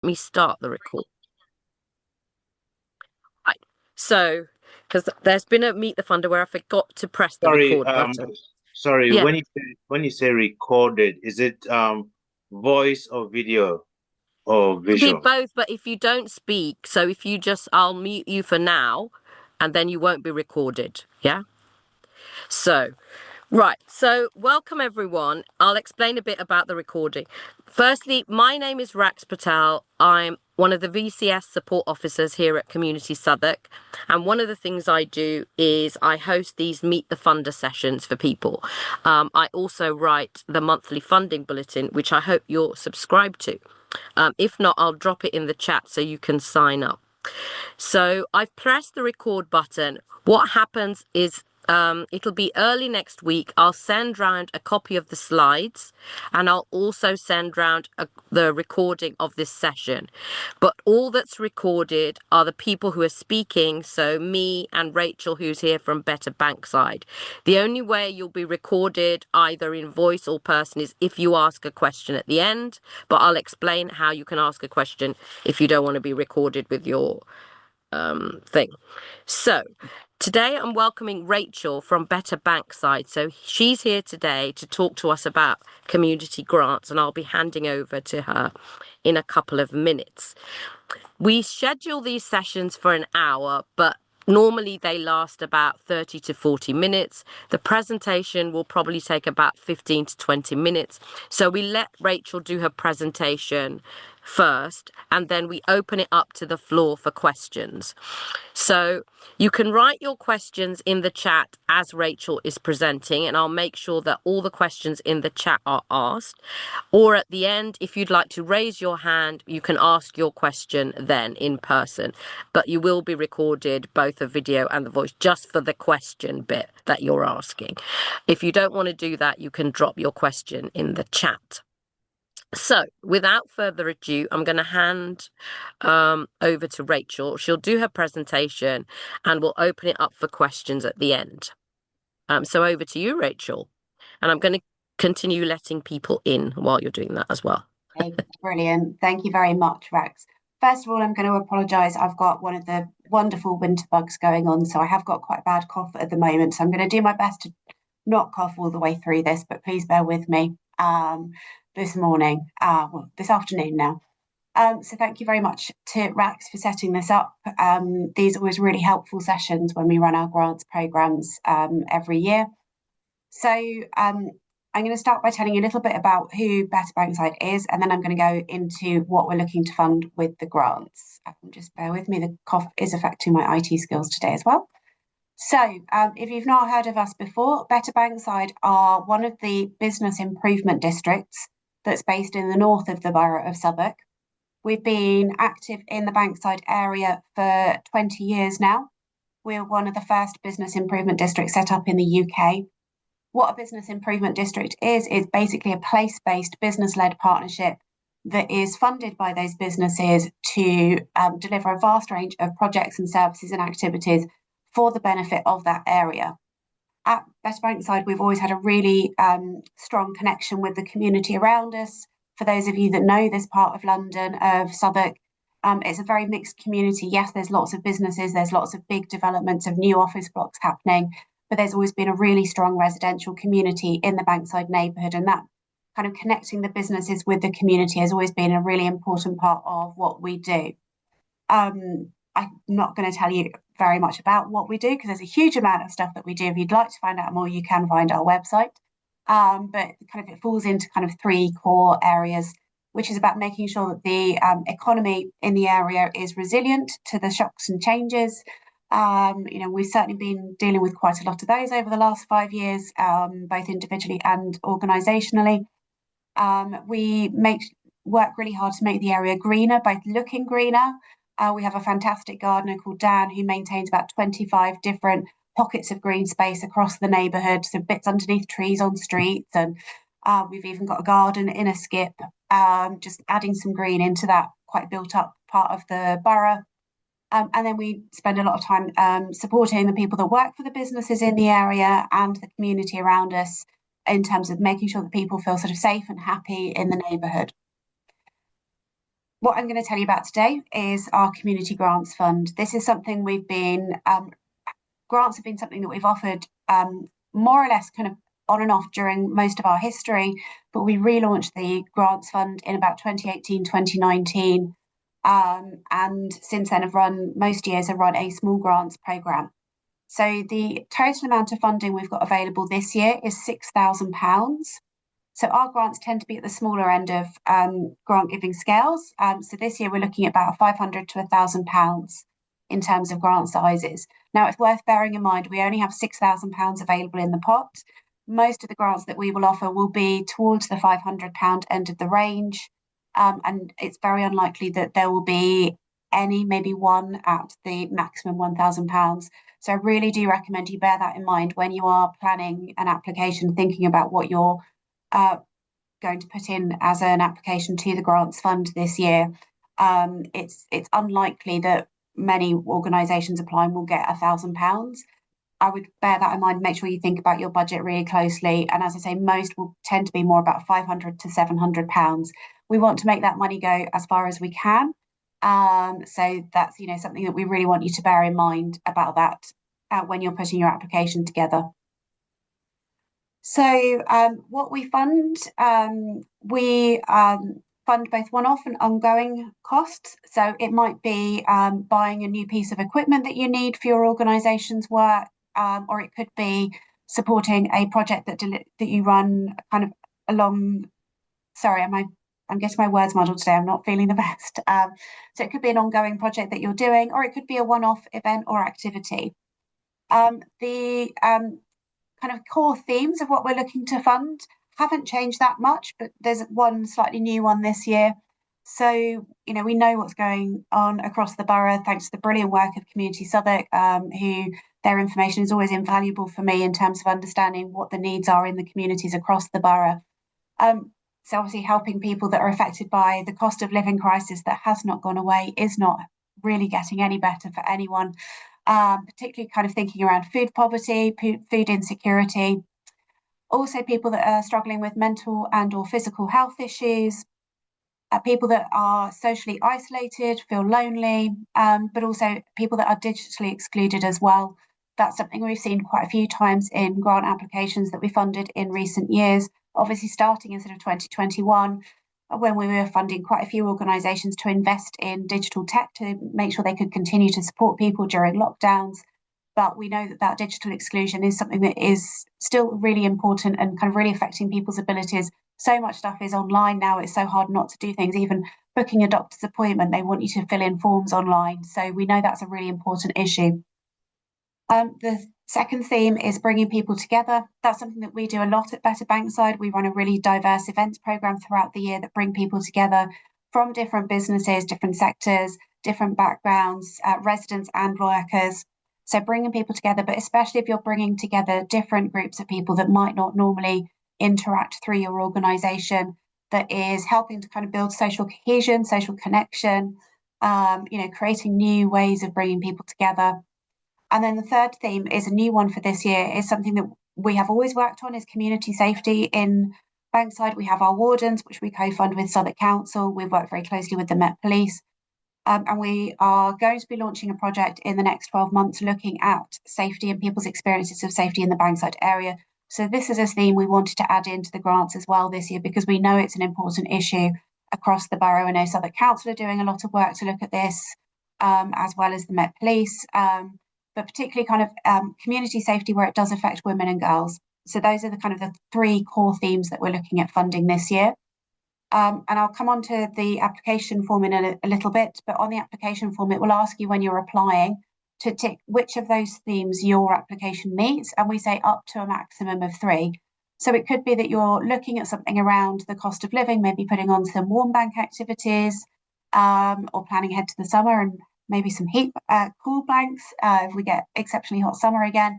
me start the record. Right. So, because there's been a Meet the Funder where I forgot to press the Sorry, record button. sorry. Yeah, When you say recorded, is it voice or video or it'll be visual? both, but if you don't speak, so if you just, I'll mute you for now, and then you won't be recorded. Yeah? So, right. So, welcome everyone. I'll explain a bit about the recording. Firstly, my name is Rax Patel. I'm one of the VCS support officers here at Community Southwark. And one of the things I do is I host these Meet the Funder sessions for people. I also write the monthly funding bulletin, which I hope you're subscribed to. If not, I'll drop it in the chat so you can sign up. So I've pressed the record button. What happens is it'll be early next week. I'll send round a copy of the slides and I'll also send round the recording of this session. But all that's recorded are the people who are speaking. So me and Rachel, who's here from Better Bankside. The only way you'll be recorded either in voice or person is if you ask a question at the end. But I'll explain how you can ask a question if you don't want to be recorded with your thing. So today I'm welcoming Rachel from Better Bankside. So she's here today to talk to us about community grants, and I'll be handing over to her in a couple of minutes. We schedule these sessions for an hour, but normally they last about 30 to 40 minutes. The presentation will probably take about 15 to 20 minutes. So we let Rachel do her presentation first, and then we open it up to the floor for questions. So you can write your questions in the chat as Rachel is presenting, and I'll make sure that all the questions in the chat are asked. Or at the end, if you'd like to raise your hand, you can ask your question then in person. But you will be recorded, both the video and the voice, just for the question bit that you're asking. If you don't want to do that, you can drop your question in the chat. So, without further ado, I'm going to hand over to Rachel. She'll do her presentation and we'll open it up for questions at the end. So over to you, Rachel. And I'm going to continue letting people in while you're doing that as well. Okay, brilliant. Thank you very much, Rex. First of all, I'm going to apologise. I've got one of the wonderful winter bugs going on, so I have got quite a bad cough at the moment. So I'm going to do my best to not cough all the way through this, but please bear with me this morning, this afternoon now. So thank you very much to Rex for setting this up. These are always really helpful sessions when we run our grants programmes every year. So I'm going to start by telling you a little bit about who Better Bankside is, and then I'm going to go into what we're looking to fund with the grants. Just bear with me, the cough is affecting my IT skills today as well. So if you've not heard of us before, Better Bankside are one of the business improvement districts that's based in the north of the borough of Southwark. We've been active in the Bankside area for 20 years now. We're one of the first business improvement districts set up in the UK. What a business improvement district is basically a place-based business-led partnership that is funded by those businesses to deliver a vast range of projects and services and activities for the benefit of that area. At Better Bankside, we've always had a really strong connection with the community around us. For those of you that know this part of London, of Southwark, it's a very mixed community. Yes, there's lots of businesses, there's lots of big developments of new office blocks happening, but there's always been a really strong residential community in the Bankside neighbourhood, and that kind of connecting the businesses with the community has always been a really important part of what we do. I'm not going to tell you very much about what we do because there's a huge amount of stuff that we do. If you'd like to find out more, you can find our website. But kind of it falls into kind of three core areas, which is about making sure that the economy in the area is resilient to the shocks and changes. We've certainly been dealing with quite a lot of those over the last 5 years, both individually and organisationally. We work really hard to make the area greener, both looking greener. We have a fantastic gardener called Dan who maintains about 25 different pockets of green space across the neighbourhood, so bits underneath trees on streets, and we've even got a garden in a skip, just adding some green into that quite built up part of the borough. And then we spend a lot of time supporting the people that work for the businesses in the area and the community around us in terms of making sure that people feel sort of safe and happy in the neighbourhood. what I'm going to tell you about today is our Community Grants Fund. This is something grants have been something that we've offered more or less kind of on and off during most of our history, but we relaunched the Grants Fund in about 2018, 2019. And since then most years have run a small grants programme. So the total amount of funding we've got available this year is £6,000. So our grants tend to be at the smaller end of grant giving scales. So this year we're looking at about £500 to £1,000 in terms of grant sizes. Now, it's worth bearing in mind we only have £6,000 available in the pot. Most of the grants that we will offer will be towards the £500 end of the range. And it's very unlikely that there will be maybe one at the maximum £1,000. So I really do recommend you bear that in mind when you are planning an application, thinking about what you're going to put in as an application to the grants fund this year. It's unlikely that many organisations applying will get £1,000. I would bear that in mind. Make sure you think about your budget really closely. And as I say, most will tend to be more about £500 to £700. We want to make that money go as far as we can. So that's something that we really want you to bear in mind about that when you're putting your application together. So what we fund, we fund both one-off and ongoing costs. So it might be buying a new piece of equipment that you need for your organisation's work, or it could be supporting a project that you run kind of along. Sorry, I'm getting my words muddled today. I'm not feeling the best. So it could be an ongoing project that you're doing, or it could be a one-off event or activity. The kind of core themes of what we're looking to fund haven't changed that much, but there's one slightly new one this year. So, we know what's going on across the borough, thanks to the brilliant work of Community Southwark, who their information is always invaluable for me in terms of understanding what the needs are in the communities across the borough. So obviously helping people that are affected by the cost of living crisis that has not gone away, is not really getting any better for anyone. Particularly kind of thinking around food poverty, food insecurity, also people that are struggling with mental and or physical health issues, people that are socially isolated, feel lonely, but also people that are digitally excluded as well. That's something we've seen quite a few times in grant applications that we funded in recent years, obviously starting in sort of 2021, when we were funding quite a few organisations to invest in digital tech to make sure they could continue to support people during lockdowns. But we know that digital exclusion is something that is still really important and kind of really affecting people's abilities. So much stuff is online now, it's so hard not to do things. Even booking a doctor's appointment, they want you to fill in forms online. So we know that's a really important issue. The second theme is bringing people together. That's something that we do a lot at Better Bankside. We run a really diverse events programme throughout the year that bring people together from different businesses, different sectors, different backgrounds, residents and workers. So bringing people together, but especially if you're bringing together different groups of people that might not normally interact through your organisation, that is helping to kind of build social cohesion, social connection, creating new ways of bringing people together. And then the third theme is a new one for this year, is something that we have always worked on, is community safety. In Bankside, we have our wardens, which we co-fund with Southwark Council. We've worked very closely with the Met Police. And we are going to be launching a project in the next 12 months looking at safety and people's experiences of safety in the Bankside area. So this is a theme we wanted to add into the grants as well this year, because we know it's an important issue across the borough. I know Southwark Council are doing a lot of work to look at this, as well as the Met Police. But particularly kind of community safety where it does affect women and girls. So those are the kind of the three core themes that we're looking at funding this year. And I'll come on to the application form in a little bit, but on the application form, it will ask you when you're applying to tick which of those themes your application meets, and we say up to a maximum of 3. So it could be that you're looking at something around the cost of living, maybe putting on some warm bank activities, or planning ahead to the summer and maybe some heat cool blanks if we get exceptionally hot summer again,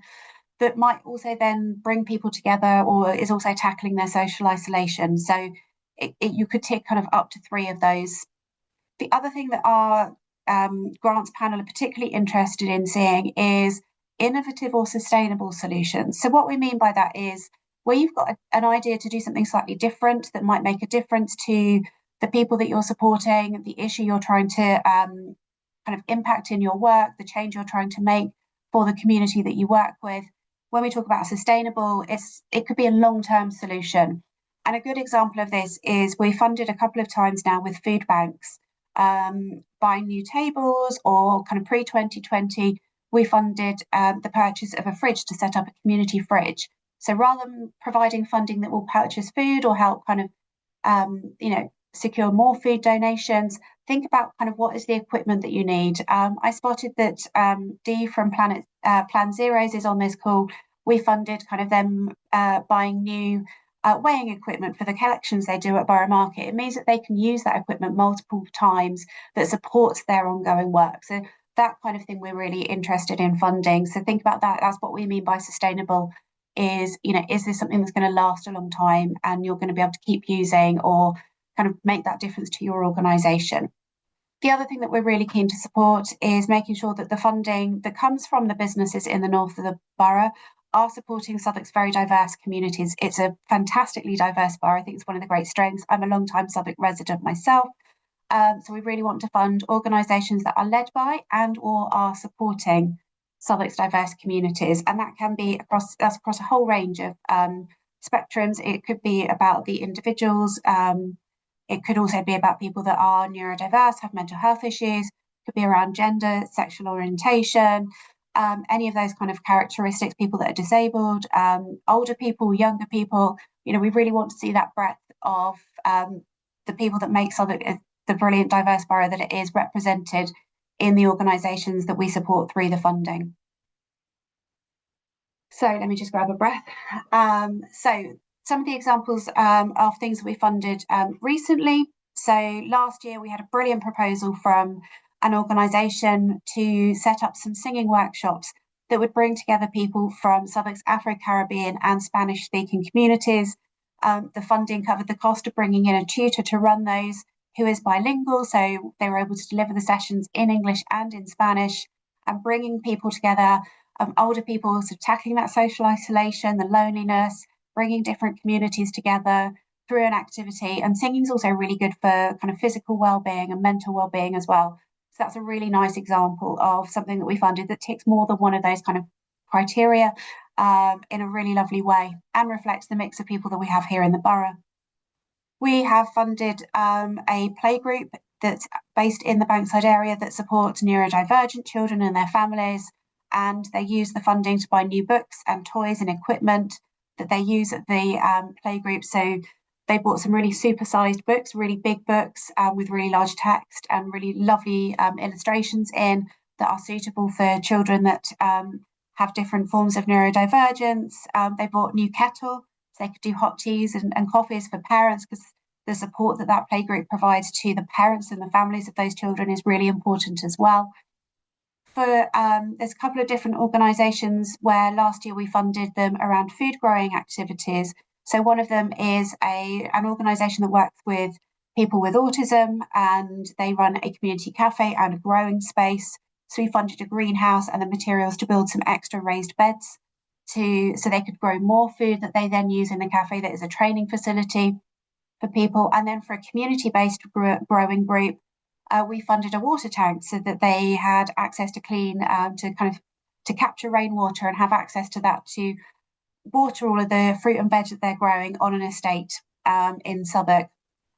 that might also then bring people together, or is also tackling their social isolation. So you could tick kind of up to 3 of those. The other thing that our grants panel are particularly interested in seeing is innovative or sustainable solutions. So what we mean by that is where you've got an idea to do something slightly different that might make a difference to the people that you're supporting, the issue you're trying to kind of impact in your work, the change you're trying to make for the community that you work with. When we talk about sustainable, it could be a long-term solution. And a good example of this is we funded a couple of times now with food banks, buying new tables, or kind of pre-2020, we funded the purchase of a fridge to set up a community fridge. So rather than providing funding that will purchase food or help kind of, secure more food donations, think about kind of what is the equipment that you need. I spotted that Dee from Plan Zeros is on this call. We funded kind of them buying new weighing equipment for the collections they do at Borough Market. It means that they can use that equipment multiple times, that supports their ongoing work. So that kind of thing we're really interested in funding. So think about that. That's what we mean by sustainable. Is this something that's going to last a long time and you're going to be able to keep using, or kind of make that difference to your organisation? The other thing that we're really keen to support is making sure that the funding that comes from the businesses in the north of the borough are supporting Southwark's very diverse communities. It's a fantastically diverse borough. I think it's one of the great strengths. I'm a long-time Southwark resident myself. So we really want to fund organisations that are led by and or are supporting Southwark's diverse communities. And that can be across a whole range of spectrums. It could be about the individuals. It could also be about people that are neurodiverse, have mental health issues. It could be around gender, sexual orientation, any of those kind of characteristics, people that are disabled, older people, younger people. We really want to see that breadth of the people that make Southwark the brilliant diverse borough that it is, represented in the organisations that we support through the funding. So let me just grab a breath. So some of the examples of things that we funded recently. So last year we had a brilliant proposal from an organisation to set up some singing workshops that would bring together people from Southwark's Afro-Caribbean and Spanish-speaking communities. The funding covered the cost of bringing in a tutor to run those, who is bilingual, so they were able to deliver the sessions in English and in Spanish, and bringing people together, older people, so tackling that social isolation, the loneliness, bringing different communities together through an activity. And singing is also really good for kind of physical well-being and mental well-being as well. So that's a really nice example of something that we funded that ticks more than one of those kind of criteria in a really lovely way, and reflects the mix of people that we have here in the borough. We have funded a playgroup that's based in the Bankside area that supports neurodivergent children and their families, and they use the funding to buy new books and toys and equipment that they use at the playgroup. So they bought some really super-sized books, really big books with really large text and really lovely illustrations in, that are suitable for children that have different forms of neurodivergence. They bought new kettle, so they could do hot teas and coffees for parents, because the support that playgroup provides to the parents and the families of those children is really important as well. There's a couple of different organisations where last year we funded them around food growing activities. So one of them is an organisation that works with people with autism, and they run a community cafe and a growing space. So we funded a greenhouse and the materials to build some extra raised beds so they could grow more food that they then use in the cafe, that is a training facility for people. And then for a community-based growing group, we funded a water tank so that they had access to clean, to capture rainwater and have access to that to water all of the fruit and veg that they're growing on an estate in Southwark.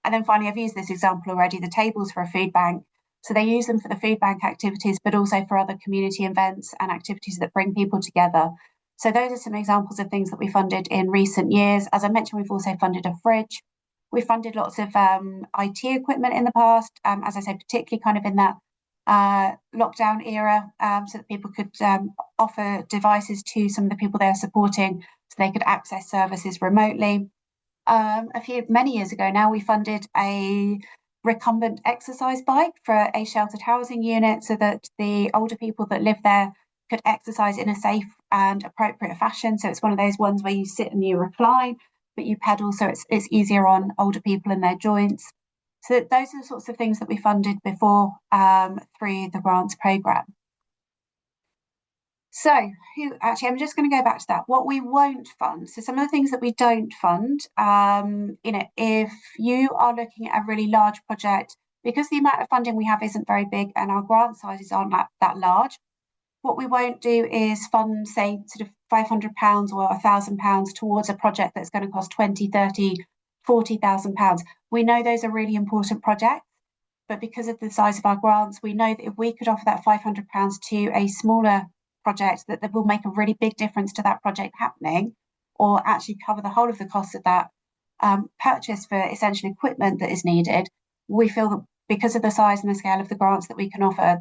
And then finally, I've used this example already, the tables for a food bank. So they use them for the food bank activities, but also for other community events and activities that bring people together. So those are some examples of things that we funded in recent years. As I mentioned, we've also funded a fridge. We funded lots of IT equipment in the past, as I said, particularly kind of in that lockdown era, so that people could offer devices to some of the people they're supporting, so they could access services remotely. Many years ago now, we funded a recumbent exercise bike for a sheltered housing unit, so that the older people that live there could exercise in a safe and appropriate fashion. So it's one of those ones where you sit and you recline, but you pedal, so it's easier on older people and their joints. So those are the sorts of things that we funded before through the grants programme. So, who actually, I'm just going to go back to that. What we won't fund. So, some of the things that we don't fund, if you are looking at a really large project, because the amount of funding we have isn't very big and our grant sizes aren't that large, what we won't do is fund, say, sort of £500 or £1,000 towards a project that's going to cost 20, 30, £40,000. We know those are really important projects, but because of the size of our grants, we know that if we could offer that £500 to a smaller project, that will make a really big difference to that project happening, or actually cover the whole of the cost of that purchase for essential equipment that is needed. We feel that because of the size and the scale of the grants that we can offer,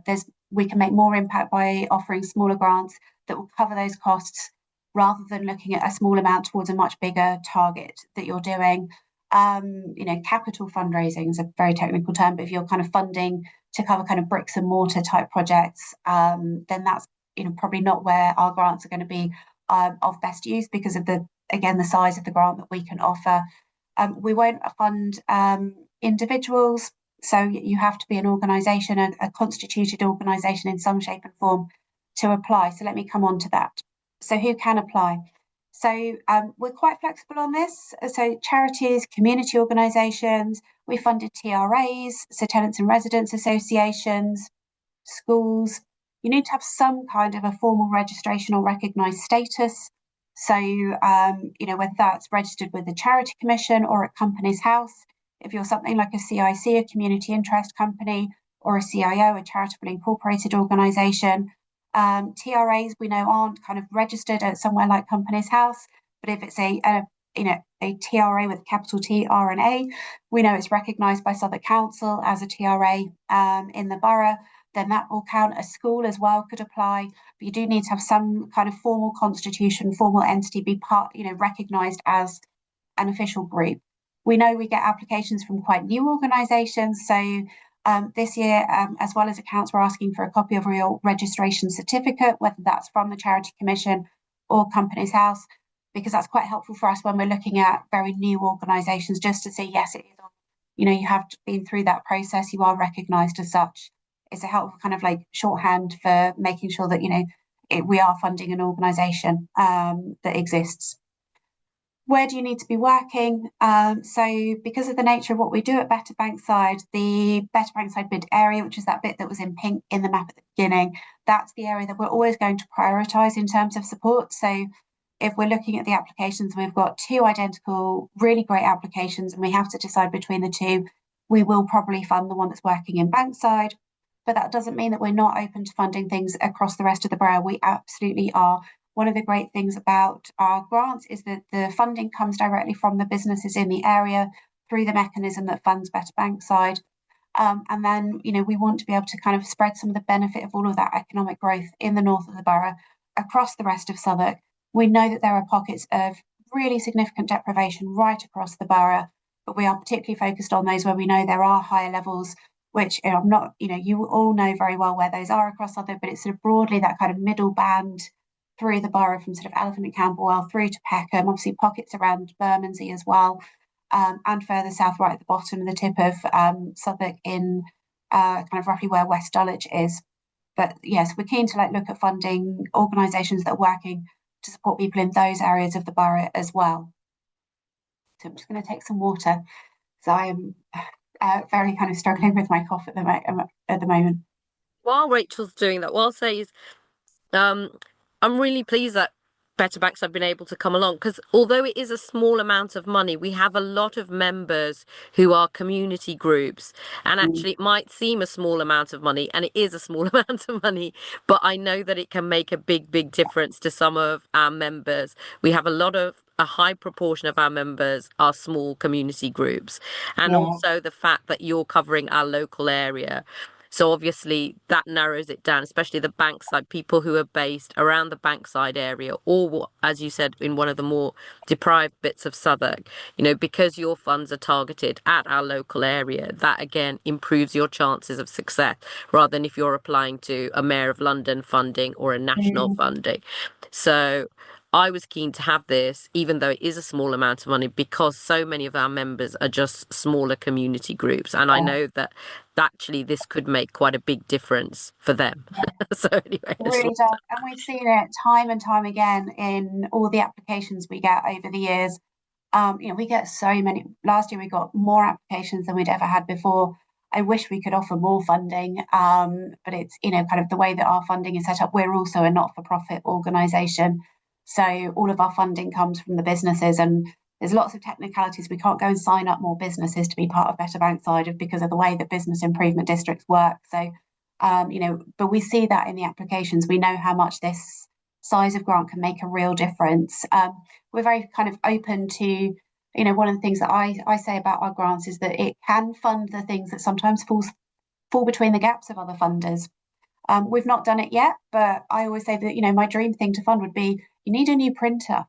we can make more impact by offering smaller grants that will cover those costs rather than looking at a small amount towards a much bigger target that you're doing. Capital fundraising is a very technical term, but if you're kind of funding to cover kind of bricks and mortar type projects, then that's probably not where our grants are going to be of best use because of the size of the grant that we can offer. We won't fund individuals, so you have to be an organisation, a constituted organisation in some shape and form to apply. So let me come on to that. So who can apply? So we're quite flexible on this. So charities, community organisations, we funded TRAs, so tenants and residents associations, schools. You need to have some kind of a formal registration or recognised status. So, whether that's registered with the Charity Commission or at Companies House, if you're something like a CIC, a community interest company, or a CIO, a charitably incorporated organisation. TRAs we know aren't kind of registered at somewhere like Companies House, but if it's a TRA with a capital T, R and A, we know it's recognised by Southwark Council as a TRA in the borough. Then that will count. A school as well could apply, but you do need to have some kind of formal constitution, formal entity be recognised as an official group. We know we get applications from quite new organisations. So this year, as well as accounts, we're asking for a copy of your registration certificate, whether that's from the Charity Commission or Companies House, because that's quite helpful for us when we're looking at very new organisations, just to say, yes, it is, you have been through that process, you are recognised as such. It's a helpful kind of like shorthand for making sure that, we are funding an organisation that exists. Where do you need to be working? So because of the nature of what we do at Better Bankside, the Better Bankside BID area, which is that bit that was in pink in the map at the beginning, that's the area that we're always going to prioritise in terms of support. So if we're looking at the applications, we've got two identical, really great applications, and we have to decide between the two, we will probably fund the one that's working in Bankside. But that doesn't mean that we're not open to funding things across the rest of the borough. We absolutely are. One of the great things about our grants is that the funding comes directly from the businesses in the area through the mechanism that funds Better Bankside. And then, we want to be able to kind of spread some of the benefit of all of that economic growth in the north of the borough across the rest of Southwark. We know that there are pockets of really significant deprivation right across the borough, but we are particularly focused on those where we know there are higher levels, which I'm not, you all know very well where those are across Southwark, but it's sort of broadly that kind of middle band through the borough from sort of Elephant and Camberwell through to Peckham, obviously pockets around Bermondsey as well, and further south right at the bottom, the tip of Southwark in kind of roughly where West Dulwich is. But yes, we're keen to look at funding organisations that are working to support people in those areas of the borough as well. So I'm just going to take some water. So I am very kind of struggling with my cough at the moment. While Rachel's doing that, what I'll say is I'm really pleased that Better Banks have been able to come along, because although it is a small amount of money, we have a lot of members who are community groups, and actually it might seem a small amount of money, and it is a small amount of money, but I know that it can make a big difference to some of our members. We have a high proportion of our members are small community groups, and also the fact that you're covering our local area. So obviously that narrows it down, especially the Bankside people who are based around the Bankside area, or as you said, in one of the more deprived bits of Southwark, because your funds are targeted at our local area, that again improves your chances of success rather than if you're applying to a Mayor of London funding or a national funding. So I was keen to have this, even though it is a small amount of money, because so many of our members are just smaller community groups. And I know that actually this could make quite a big difference for them. So anyway, It really does. And we've seen it time and time again in all the applications we get over the years. We get so many. Last year we got more applications than we'd ever had before. I wish we could offer more funding, but it's, kind of the way that our funding is set up. We're also a not-for-profit organisation. So all of our funding comes from the businesses, and there's lots of technicalities. We can't go and sign up more businesses to be part of Better Bankside because of the way that business improvement districts work. So, but we see that in the applications. We know how much this size of grant can make a real difference. We're very kind of open to, one of the things that I say about our grants is that it can fund the things that sometimes fall between the gaps of other funders. We've not done it yet, but I always say that, my dream thing to fund would be you need a new printer.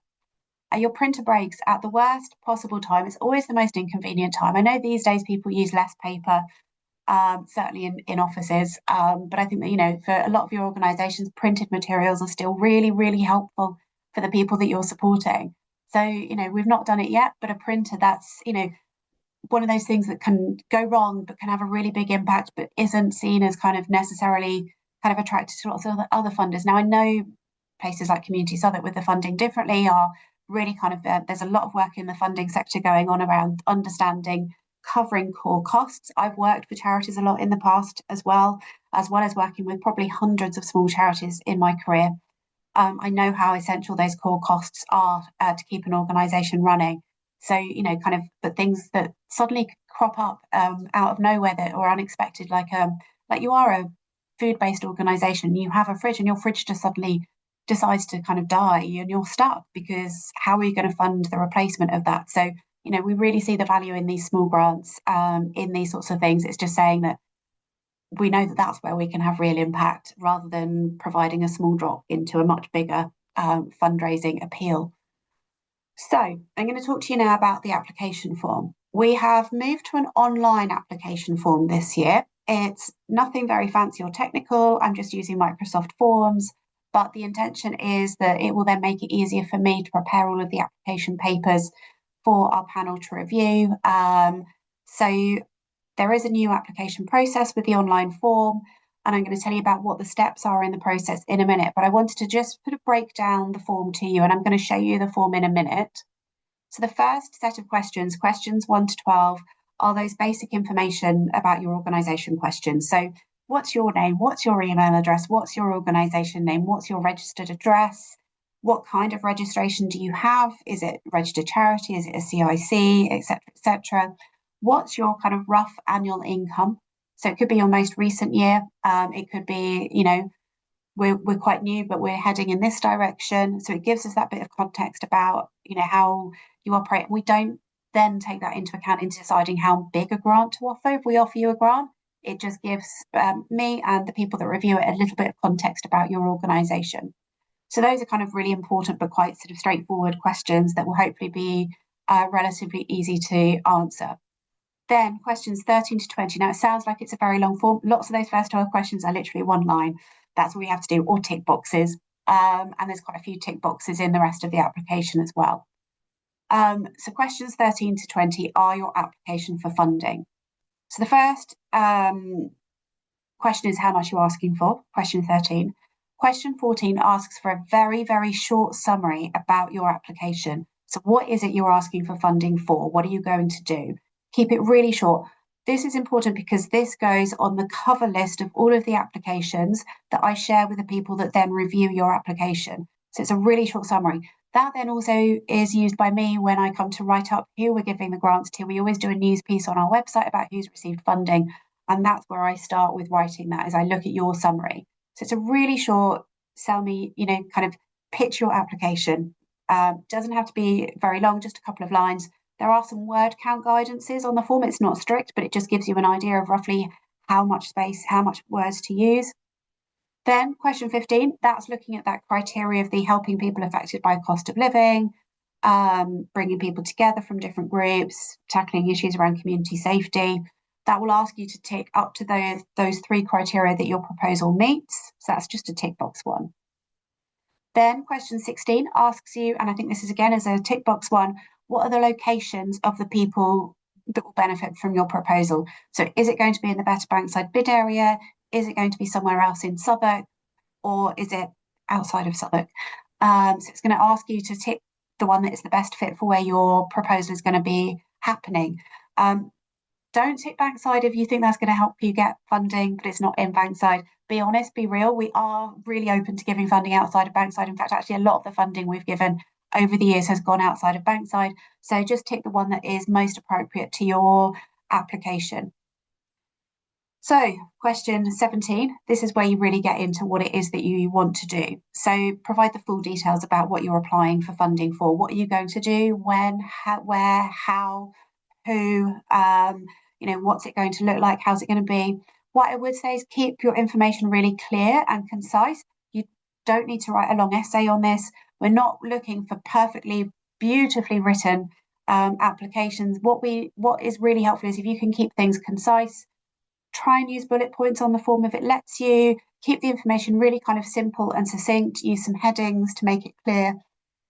Your printer breaks at the worst possible time. It's always the most inconvenient time. I know these days people use less paper, certainly in offices. But I think that, for a lot of your organisations, printed materials are still really, really helpful for the people that you're supporting. So, we've not done it yet, but a printer, that's, one of those things that can go wrong, but can have a really big impact, but isn't seen as kind of necessarily kind of attracted to lots of other funders. Now, I know places like Community Southwark with the funding differently are really kind of, there's a lot of work in the funding sector going on around understanding covering core costs. I've worked with charities a lot in the past as well as working with probably hundreds of small charities in my career. I know how essential those core costs are to keep an organisation running. So, kind of the things that suddenly crop up out of nowhere that or unexpected, like you are a food-based organisation, you have a fridge and your fridge just suddenly decides to kind of die and you're stuck because how are you going to fund the replacement of that? So, we really see the value in these small grants, in these sorts of things. It's just saying that we know that that's where we can have real impact rather than providing a small drop into a much bigger fundraising appeal. So I'm going to talk to you now about the application form. We have moved to an online application form this year. It's nothing very fancy or technical. I'm just using Microsoft Forms, but the intention is that it will then make it easier for me to prepare all of the application papers for our panel to review. So there is a new application process with the online form, and I'm going to tell you about what the steps are in the process in a minute. But I wanted to just put a break down the form to you, and I'm going to show you the form in a minute. So the first set of questions 1 to 12, are those basic information about your organisation questions. So what's your name? What's your email address? What's your organisation name? What's your registered address? What kind of registration do you have? Is it registered charity? Is it a CIC, etc., etc.? What's your kind of rough annual income? So it could be your most recent year. It could be, we're quite new, but we're heading in this direction. So it gives us that bit of context about, how you operate. We don't then take that into account into deciding how big a grant to offer. If we offer you a grant, it just gives me and the people that review it a little bit of context about your organisation. So those are kind of really important, but quite sort of straightforward questions that will hopefully be relatively easy to answer. Then questions 13 to 20. Now, it sounds like it's a very long form. Lots of those first 12 questions are literally one line. That's all we have to do, or tick boxes. And there's quite a few tick boxes in the rest of the application as well. So questions 13 to 20 are your application for funding. So the first question is how much you're asking for, question 13. Question 14 asks for a very, very short summary about your application. So what is it you're asking for funding for? What are you going to do? Keep it really short. This is important because this goes on the cover list of all of the applications that I share with the people that then review your application. So it's a really short summary. That then also is used by me when I come to write up who we're giving the grants to. We always do a news piece on our website about who's received funding. And that's where I start with writing that, as I look at your summary. So it's a really short, sell me, kind of pitch your application. Doesn't have to be very long, just a couple of lines. There are some word count guidances on the form. It's not strict, but it just gives you an idea of roughly how much space, how much words to use. Then question 15, that's looking at that criteria of the helping people affected by cost of living, bringing people together from different groups, tackling issues around community safety. That will ask you to tick up to those 3 criteria that your proposal meets. So that's just a tick box one. Then question 16 asks you, and I think this is again as a tick box one, what are the locations of the people that will benefit from your proposal? So is it going to be in the Better Bankside BID area? Is it going to be somewhere else in Southwark? Or is it outside of Southwark? So it's going to ask you to tick the one that is the best fit for where your proposal is going to be happening. Don't tick Bankside if you think that's going to help you get funding, but it's not in Bankside. Be honest, be real. We are really open to giving funding outside of Bankside. In fact, actually, a lot of the funding we've given over the years has gone outside of Bankside. So just tick the one that is most appropriate to your application. So, question 17, this is where you really get into what it is that you want to do. So, provide the full details about what you're applying for funding for. What are you going to do? When, where, how, who, what's it going to look like? How's it going to be? What I would say is keep your information really clear and concise. You don't need to write a long essay on this. We're not looking for perfectly, beautifully written applications. What is really helpful is if you can keep things concise, try and use bullet points on the form if it lets you, keep the information really kind of simple and succinct, use some headings to make it clear,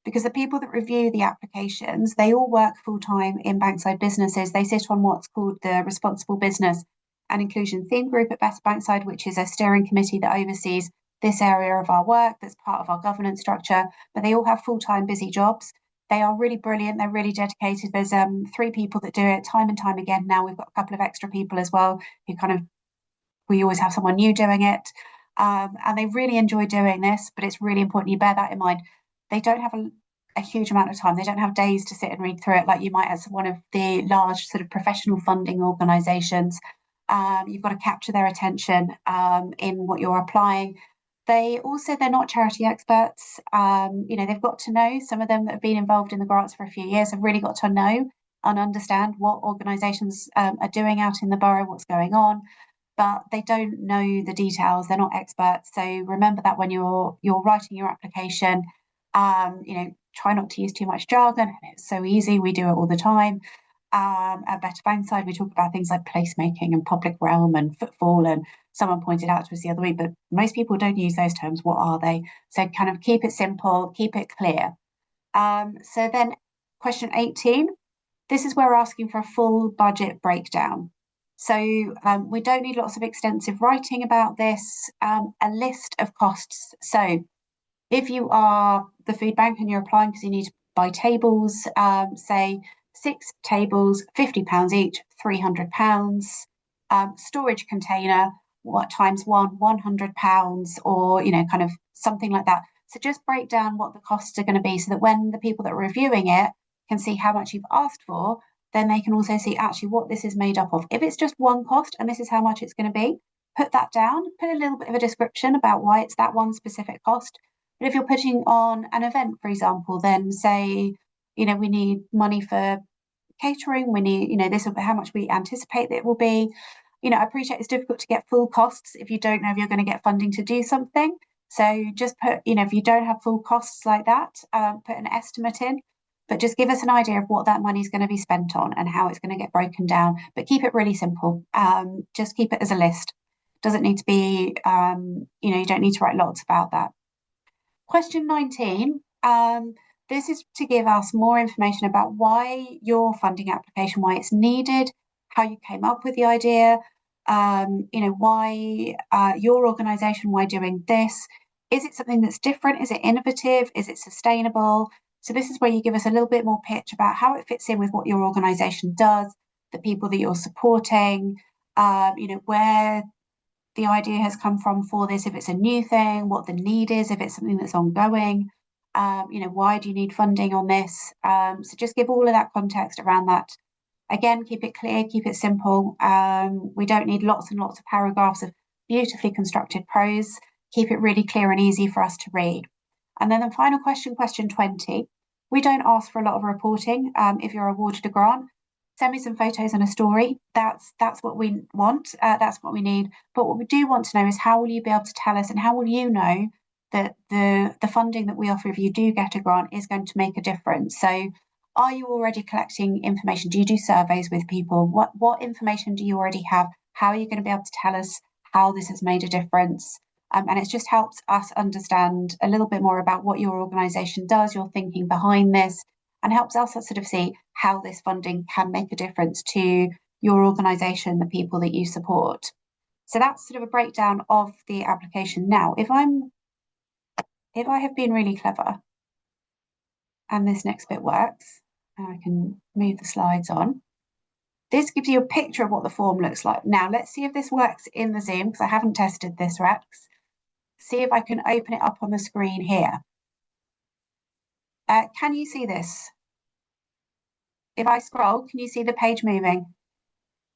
because the people that review the applications, they all work full-time in Bankside businesses. They sit on what's called the Responsible Business and Inclusion Theme Group at Better Bankside, which is a steering committee that oversees this area of our work, that's part of our governance structure, but they all have full-time busy jobs. They are really brilliant. They're really dedicated. There's 3 people that do it time and time again. Now we've got a couple of extra people as well who we always have someone new doing it. And they really enjoy doing this, but it's really important you bear that in mind. They don't have a huge amount of time. They don't have days to sit and read through it like you might as one of the large sort of professional funding organisations. You've got to capture their attention in what you're applying. They're not charity experts. They've got to know, some of them that have been involved in the grants for a few years have really got to know and understand what organisations are doing out in the borough, what's going on, but they don't know the details. They're not experts. So remember that when you're writing your application, try not to use too much jargon. It's so easy. We do it all the time. At Better Bankside, we talk about things like placemaking and public realm and footfall. And someone pointed out to us the other week, but most people don't use those terms. What are they? So kind of keep it simple, keep it clear. So then question 18, this is where we're asking for a full budget breakdown. So we don't need lots of extensive writing about this, a list of costs. So if you are the food bank and you're applying because you need to buy tables, say 6 tables, £50 each, £300. Storage container, times one, £100, or kind of something like that. So just break down what the costs are going to be so that when the people that are reviewing it can see how much you've asked for, then they can also see actually what this is made up of. If it's just one cost and this is how much it's going to be, put that down, put a little bit of a description about why it's that one specific cost. But if you're putting on an event, for example, then say, we need money for catering, we need, this is how much we anticipate that it will be. I appreciate it's difficult to get full costs if you don't know if you're going to get funding to do something. So just put, if you don't have full costs like that, put an estimate in, but just give us an idea of what that money is going to be spent on and how it's going to get broken down. But keep it really simple. Just keep it as a list. Doesn't need to be, you don't need to write lots about that. Question 19, this is to give us more information about why your funding application, why it's needed, how you came up with the idea, why your organisation, why doing this. Is it something that's different? Is it innovative? Is it sustainable? So this is where you give us a little bit more pitch about how it fits in with what your organisation does, the people that you're supporting, where the idea has come from for this, if it's a new thing, what the need is, if it's something that's ongoing, why do you need funding on this? So just give all of that context around that. Again, keep it clear, keep it simple. We don't need lots and lots of paragraphs of beautifully constructed prose. Keep it really clear and easy for us to read. And then the final question, question 20. We don't ask for a lot of reporting. If you're awarded a grant, send me some photos and a story. That's what we want. That's what we need. But what we do want to know is how will you be able to tell us, and how will you know that the funding that we offer if you do get a grant is going to make a difference? So are you already collecting information? Do you do surveys with people? What information do you already have? How are you going to be able to tell us how this has made a difference? And it's just helped us understand a little bit more about what your organisation does, your thinking behind this, and helps us sort of see how this funding can make a difference to your organisation, the people that you support. So that's sort of a breakdown of the application. Now, if I have been really clever and this next bit works, I can move the slides on. This gives you a picture of what the form looks like. Now, let's see if this works in the Zoom, because I haven't tested this, Rex. See if I can open it up on the screen here. Can you see this? If I scroll, can you see the page moving?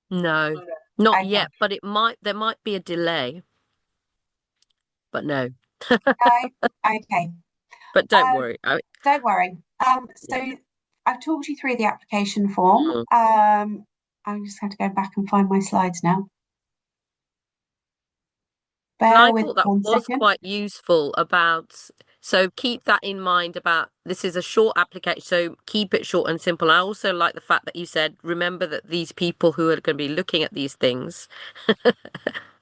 No, not Okay. yet, but there might be a delay. But no. Okay. But don't worry. Don't worry. So Yeah. I've talked you through the application form. Mm. I'm just going to go back and find my slides now. And Bear I with thought that 1 was second. quite useful so keep that in mind about this is a short application, so keep it short and simple. I also like the fact that you said, remember that these people who are going to be looking at these things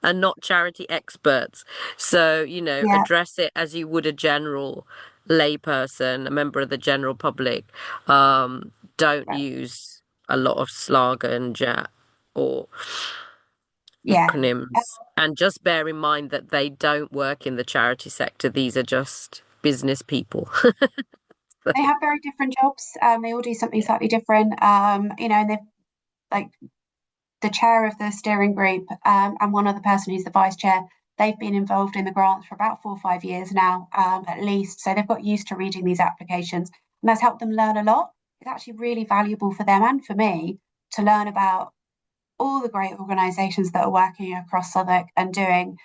are not charity experts. So, Yeah, address it as you would a general layperson, a member of the general public. Don't right. use a lot of jargon or Yeah. acronyms, and just bear in mind that they don't work in the charity sector. These are just business people. They have very different jobs. They all do something slightly different. And they've like the chair of the steering group and one other person who's the vice chair. They've been involved in the grants for about 4 or 5 years now, at least. So they've got used to reading these applications, and that's helped them learn a lot. It's actually really valuable for them and for me to learn about all the great organisations that are working across Southwark and doing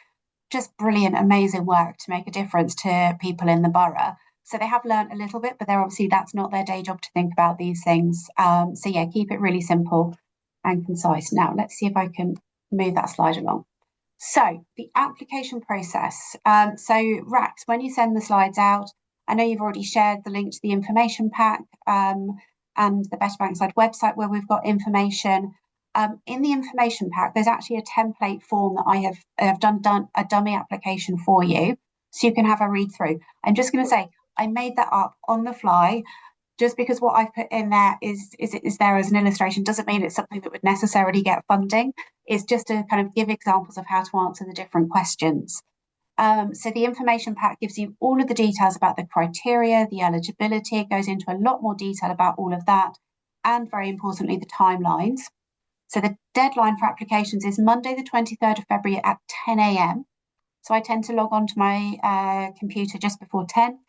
just brilliant, amazing work to make a difference to people in the borough. So they have learned a little bit, but they're obviously that's not their day job to think about these things. So yeah, keep it really simple and concise. Now let's see if I can move that slide along. So the application process. So Rax, when you send the slides out, I know you've already shared the link to the information pack and the Better Bankside website where we've got information. In the information pack, there's actually a template form that I have done a dummy application for you, so you can have a read through. I'm just going to say I made that up on the fly. Just because what I've put in there is there as an illustration doesn't mean it's something that would necessarily get funding. It's just to kind of give examples of how to answer the different questions. So the information pack gives you all of the details about the criteria, the eligibility. It goes into a lot more detail about all of that, and very importantly, the timelines. So the deadline for applications is Monday, the 23rd of February at 10 a.m. So I tend to log on to my computer just before 10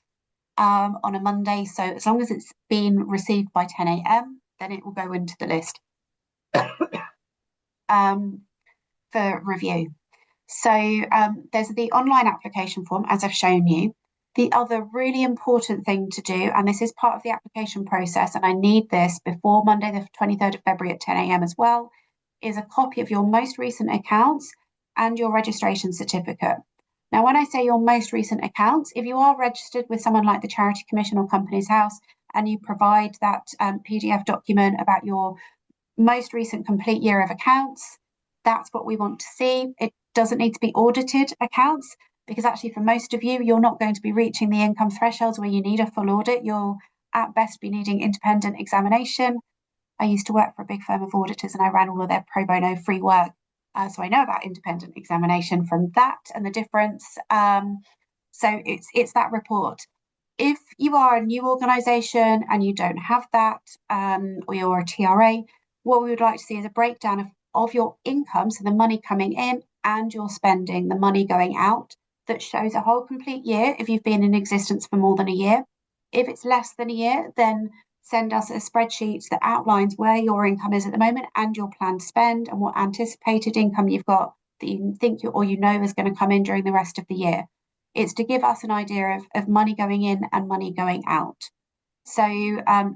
on a Monday. So as long as it's been received by 10 a.m., then it will go into the list for review. So there's the online application form, as I've shown you. The other really important thing to do, and this is part of the application process, and I need this before Monday, the 23rd of February at 10 a.m. as well, is a copy of your most recent accounts and your registration certificate. Now, when I say your most recent accounts, if you are registered with someone like the Charity Commission or Companies House and you provide that PDF document about your most recent complete year of accounts, that's what we want to see. It doesn't need to be audited accounts because actually for most of you, you're not going to be reaching the income thresholds where you need a full audit. You'll at best be needing independent examination. I used to work for a big firm of auditors and I ran all of their pro bono free work. So I know about independent examination from that and the difference. So it's that report. If you are a new organisation and you don't have that, or you're a TRA, what we would like to see is a breakdown of your income, so the money coming in and your spending, the money going out, that shows a whole complete year if you've been in existence for more than a year. If it's less than a year, then send us a spreadsheet that outlines where your income is at the moment and your planned spend and what anticipated income you've got that you think or you know is going to come in during the rest of the year. It's to give us an idea of money going in and money going out. So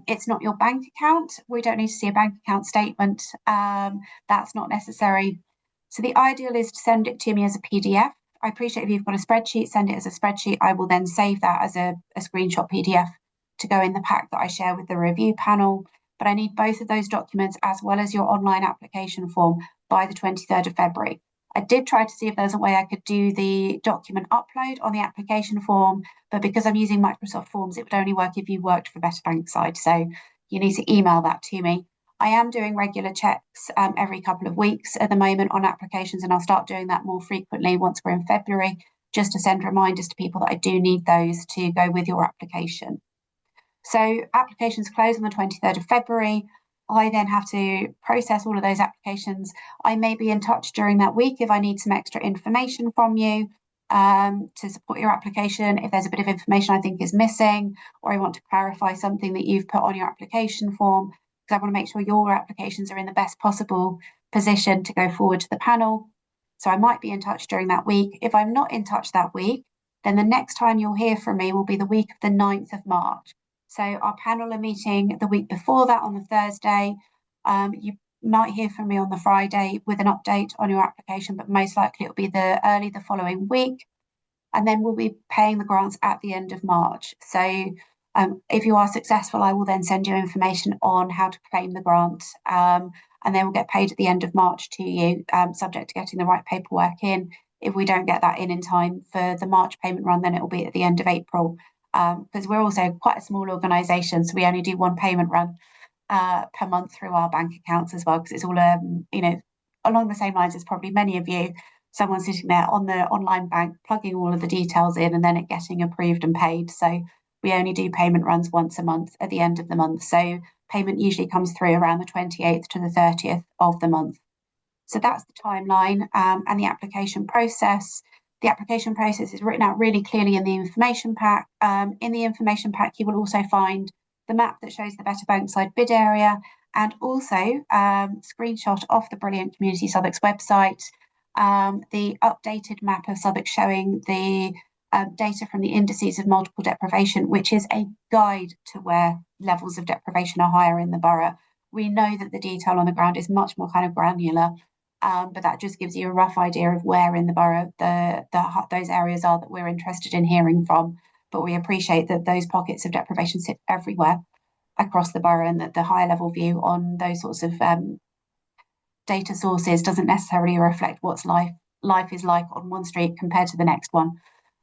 it's not your bank account. We don't need to see a bank account statement. That's not necessary. So the ideal is to send it to me as a PDF. I appreciate if you've got a spreadsheet, send it as a spreadsheet. I will then save that as a screenshot PDF to go in the pack that I share with the review panel. But I need both of those documents as well as your online application form by the 23rd of February. I did try to see if there's a way I could do the document upload on the application form, but because I'm using Microsoft Forms, it would only work if you worked for Better Bankside. So you need to email that to me. I am doing regular checks every couple of weeks at the moment on applications, and I'll start doing that more frequently once we're in February, just to send reminders to people that I do need those to go with your application. So applications close on the 23rd of February. I then have to process all of those applications. I may be in touch during that week if I need some extra information from you to support your application. If there's a bit of information I think is missing, or I want to clarify something that you've put on your application form, because I want to make sure your applications are in the best possible position to go forward to the panel. So I might be in touch during that week. If I'm not in touch that week, then the next time you'll hear from me will be the week of the 9th of March. So our panel are meeting the week before that on the Thursday. You might hear from me on the Friday with an update on your application, but most likely it'll be the following week. And then we'll be paying the grants at the end of March. So if you are successful, I will then send you information on how to claim the grant. And they will get paid at the end of March to you, subject to getting the right paperwork in. If we don't get that in time for the March payment run, then it will be at the end of April. Because we're also quite a small organisation, so we only do one payment run per month through our bank accounts as well, because it's all along the same lines as probably many of you. Someone sitting there on the online bank plugging all of the details in and then it getting approved and paid. So we only do payment runs once a month at the end of the month. So payment usually comes through around the 28th to the 30th of the month. So that's the timeline and the application process. The application process is written out really clearly in the information pack. In the information pack, you will also find the map that shows the Better Bankside bid area, and also screenshot of the brilliant Community Southwark's website, the updated map of Southwark showing the data from the indices of multiple deprivation, which is a guide to where levels of deprivation are higher in the borough. We know that the detail on the ground is much more kind of granular, but that just gives you a rough idea of where in the borough those areas are that we're interested in hearing from. But we appreciate that those pockets of deprivation sit everywhere across the borough, and that the higher level view on those sorts of data sources doesn't necessarily reflect what's life is like on one street compared to the next one.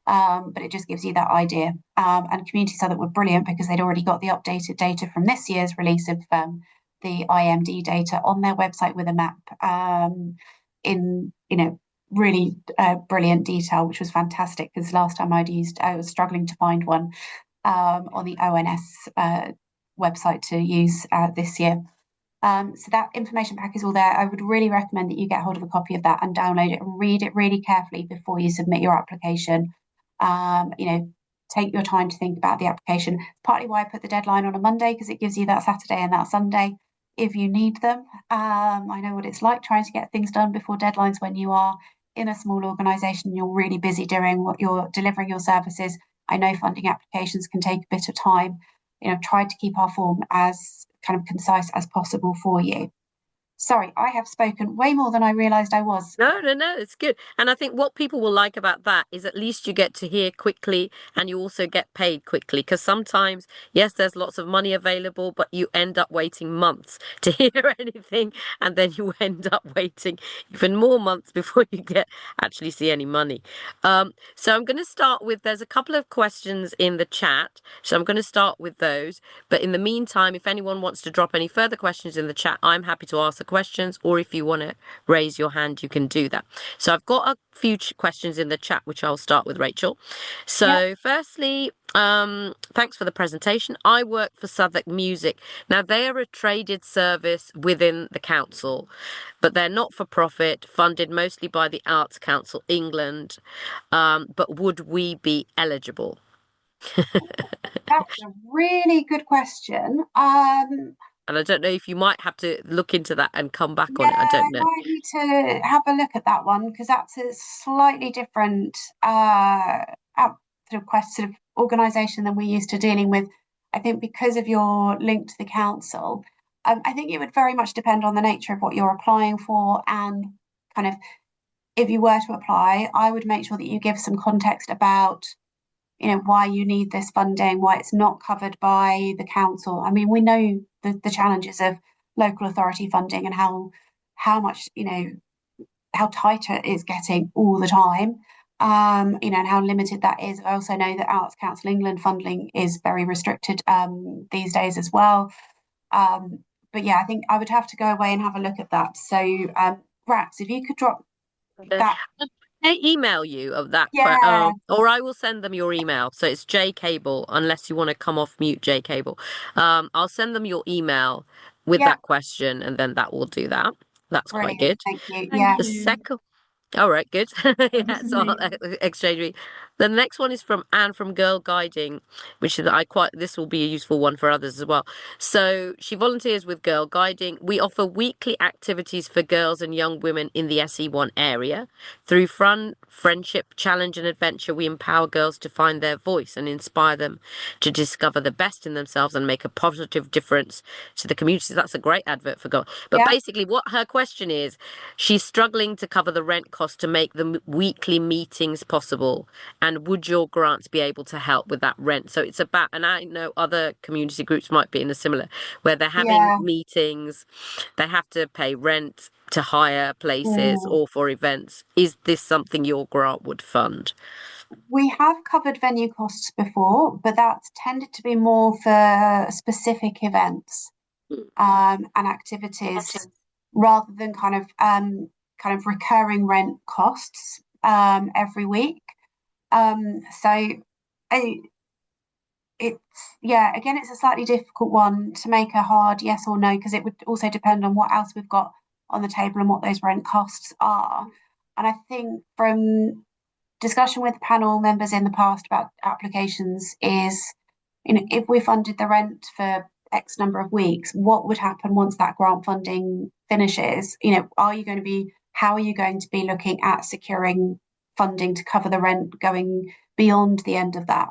But it just gives you that idea. And Community Southwark were brilliant because they'd already got the updated data from this year's release of the IMD data on their website with a map in really brilliant detail, which was fantastic, because last time I was struggling to find one on the ONS website to use this year. So that information pack is all there. I would really recommend that you get hold of a copy of that and download it and read it really carefully before you submit your application. Take your time to think about the application. Partly why I put the deadline on a Monday, because it gives you that Saturday and that Sunday if you need them. I know what it's like trying to get things done before deadlines when you are in a small organisation. You're really busy doing what you're delivering your services. I know funding applications can take a bit of time. Try to keep our form as kind of concise as possible for you. Sorry, I have spoken way more than I realised I was. No, it's good. And I think what people will like about that is at least you get to hear quickly and you also get paid quickly. Because sometimes, yes, there's lots of money available, but you end up waiting months to hear anything. And then you end up waiting even more months before you actually see any money. So I'm going to start with, there's a couple of questions in the chat. So I'm going to start with those. But in the meantime, if anyone wants to drop any further questions in the chat, I'm happy to ask the questions. Or if you want to raise your hand, you can do that. So I've got a few questions in the chat, which I'll start with Rachel. So firstly, thanks for the presentation. I work for Southwark Music. Now, they are a traded service within the council, but they're not for profit, funded mostly by the Arts Council England. But would we be eligible? That's a really good question. And I don't know if you might have to look into that and come back on it. I I don't know. might need to have a look at that one, because that's a slightly different sort of organisation than we're used to dealing with. I think because of your link to the council, I think it would very much depend on the nature of what you're applying for, and kind of, if you were to apply, I would make sure that you give some context about why you need this funding, why it's not covered by the council. I mean, we know the challenges of local authority funding and how much how tight it is getting all the time. And how limited that is. I also know that Arts Council England funding is very restricted these days as well. But yeah, I think I would have to go away and have a look at that. So, Rax, if you could drop that. They email you of that, Yeah, or I will send them your email. So it's J Cable, unless you want to come off mute, J Cable. I'll send them your email with yeah, that question, and then that will do that. That's quite brilliant. good. Thank you. Thank Yeah, The you. second All right, good. Yeah, This is so I'll me. exchange. The next one is from Anne from Girl Guiding, which is this will be a useful one for others as well. So she volunteers with Girl Guiding. We offer weekly activities for girls and young women in the SE1 area. Through fun, friendship, challenge, and adventure, we empower girls to find their voice and inspire them to discover the best in themselves and make a positive difference to the community. That's a great advert for girls. But yeah, basically, what her question is, she's struggling to cover the rent cost to make the weekly meetings possible. And would your grants be able to help with that rent? So it's about, and I know other community groups might be in a similar, where they're having yeah. meetings, they have to pay rent to hire places Mm. or for events. Is this something your grant would fund? We have covered venue costs before, but that's tended to be more for specific events and activities rather than kind of recurring rent costs every week. So I, it's yeah, again, it's a slightly difficult one to make a hard yes or no because it would also depend on what else we've got on the table and what those rent costs are. And I think from discussion with panel members in the past about applications is, if we funded the rent for X number of weeks, what would happen once that grant funding finishes? How are you going to be looking at securing funding to cover the rent going beyond the end of that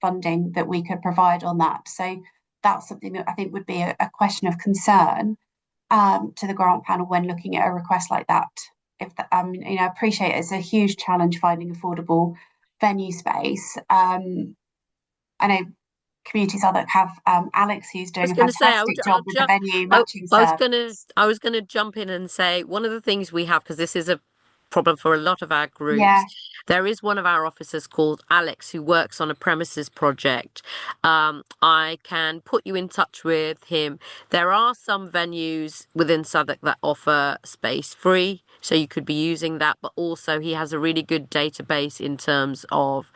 funding that we could provide on that? So that's something that I think would be a question of concern to the grant panel when looking at a request like that. I appreciate it's a huge challenge finding affordable venue space. I know Community Southwark have Alex, who's I was doing a going to say, fantastic job with the venue matching service. I was gonna jump in and say one of the things we have, because this is a problem for a lot of our Yeah, groups. There is one of our officers called Alex who works on a premises project. I can put you in touch with him. There are some venues within Southwark that offer space free, so you could be using that, but also he has a really good database in terms of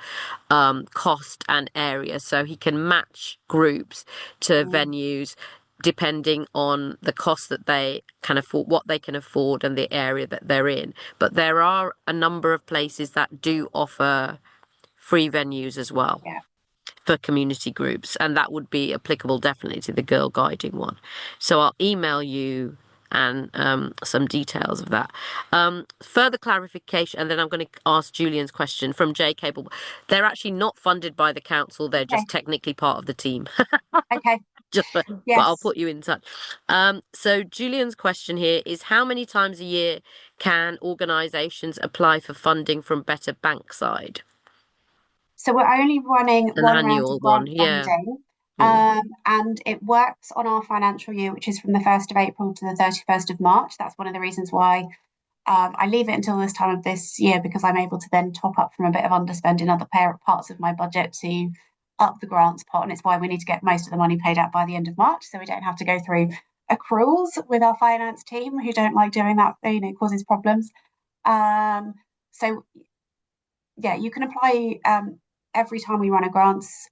cost and area, so he can match groups to venues depending on the cost that they can afford, what they can afford, and the area that they're in. But there are a number of places that do offer free venues as well yeah. for community groups, and that would be applicable definitely to the Girl Guiding one. So I'll email you and some details of that. Further clarification, and then I'm going to ask Julian's question from J Cable. They're actually not funded by the council; they're Okay, just technically part of the team. okay, But I'll yes. put you in touch. So Julian's question here is: how many times a year can organisations apply for funding from Better Bankside? So we're only running An one round of annual one, grant yeah. funding, Mm. and it works on our financial year, which is from the 1st of April to the 31st of March. That's one of the reasons why I leave it until this time of this year, because I'm able to then top up from a bit of underspend in other parts of my budget to up the grants pot. And it's why we need to get most of the money paid out by the end of March, so we don't have to go through accruals with our finance team who don't like doing that. It causes problems. So yeah, you can apply every time we run a grants